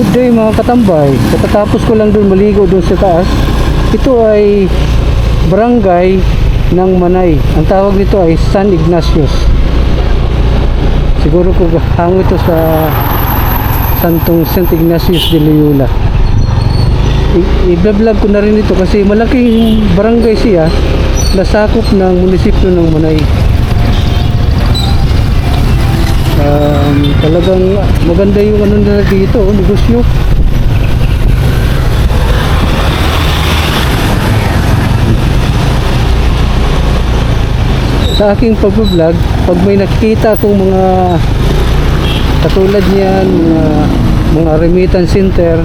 Good day mga katambay. Katatapos ko lang doon maligo doon sa taas. Ito ay barangay ng Manay. Ang tawag nito ay San Ignatius. Siguro ko hango ito sa Santong St. Ignatius de Loyola. I-vlog ko na rin ito kasi malaking barangay siya, nasakop ng munisipyo ng Manay. Talagang maganda yung ano na dito, negosyo. Sa aking pag-vlog, pag may nakita akong mga katulad niyan, mga remittance center,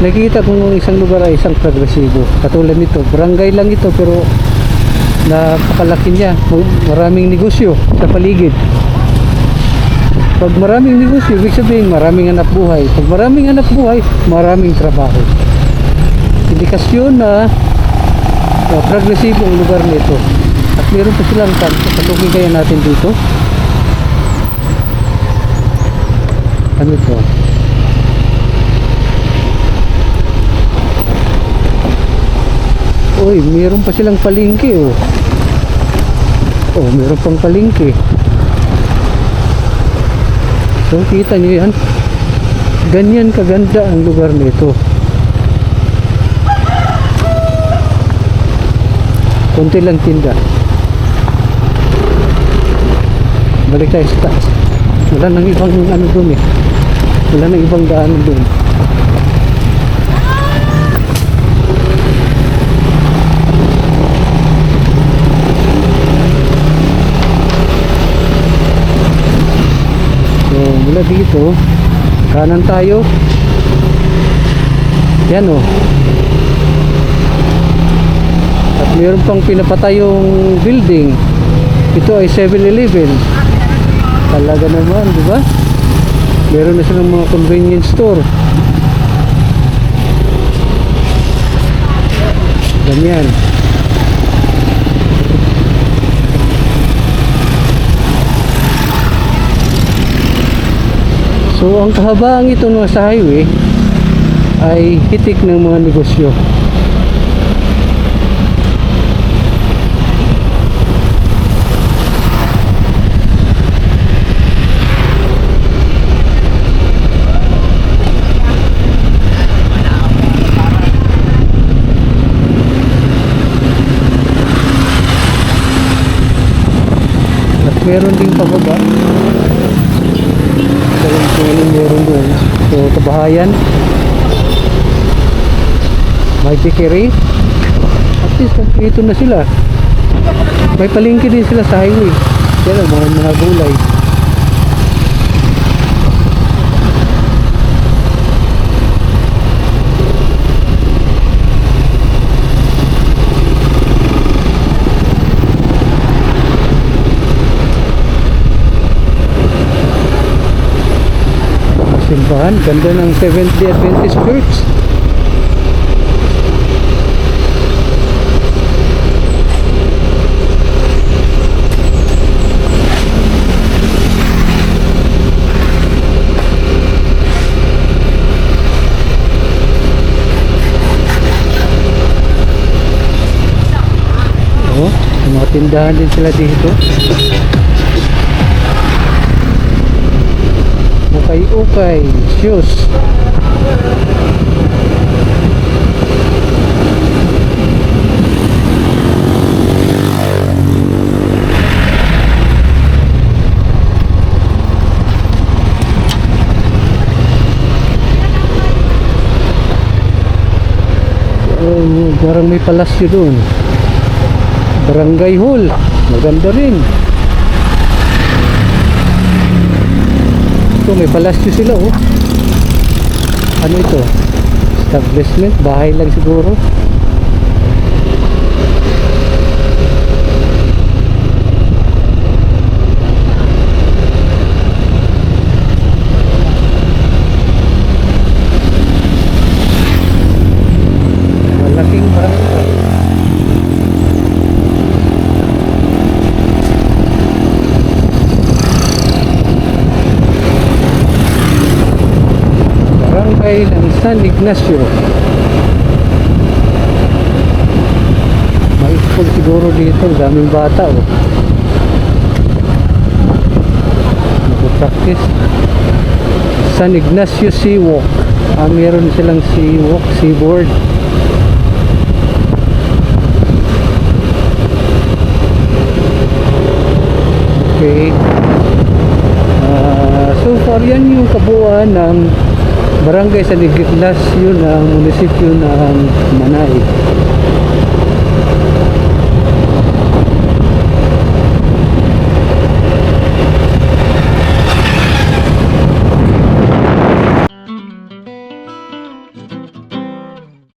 nakita kong isang lugar ay isang progresibo. Katulad nito, barangay lang ito pero napakalaki niya, maraming negosyo sa paligid. Pag maraming negosyo, ibig sabihin maraming hanap buhay. Pag maraming hanap buhay, maraming trabaho. Indikasyon na progresibo ang lugar nito. At meron pa silang kanto. Patugin kaya natin dito. Ano ito? Uy, meron pa silang palengke oh. Oh, meron pang palengke. So, kita nyo yan. Ganyan kaganda ang lugar nito. Kunti lang tinda. Balik tayo sa taas. Wala nang ibang ano doon eh. Wala nang ibang daan doon. Mula dito kanan tayo, yan o, at mayroon pang pinapatayong building. Ito ay 7-Eleven. Talaga naman, di ba? Meron na silang mga convenience store. Ganyan. So ang kahabaan ito sa highway ay hitik ng mga negosyo. At meron ding pababa. Meron doon. So, kabahayan, may bakery. At least, ito na sila. May palengke din sila sa highway. Yan ang mga gulay. Simbahan, ganda ng Seventh-day Adventist Church. Oh, mga tindahan din sila dito. Ukay-ukay shoes. Parang may palasyo doon. Barangay Hall, maganda rin. May palasyo sila oh. Ano ito? Establishment, bahay lang siguro. Malaking barangay. barangay ng San Ignacio. May school siguro dito, daming bata oh. Nagpo-practice. San Ignacio Seawalk. Meron silang seawalk, seaboard. Okay. So far yan yung kabuuan ng Barangay San Ignacio ng munisipyo ng Manay.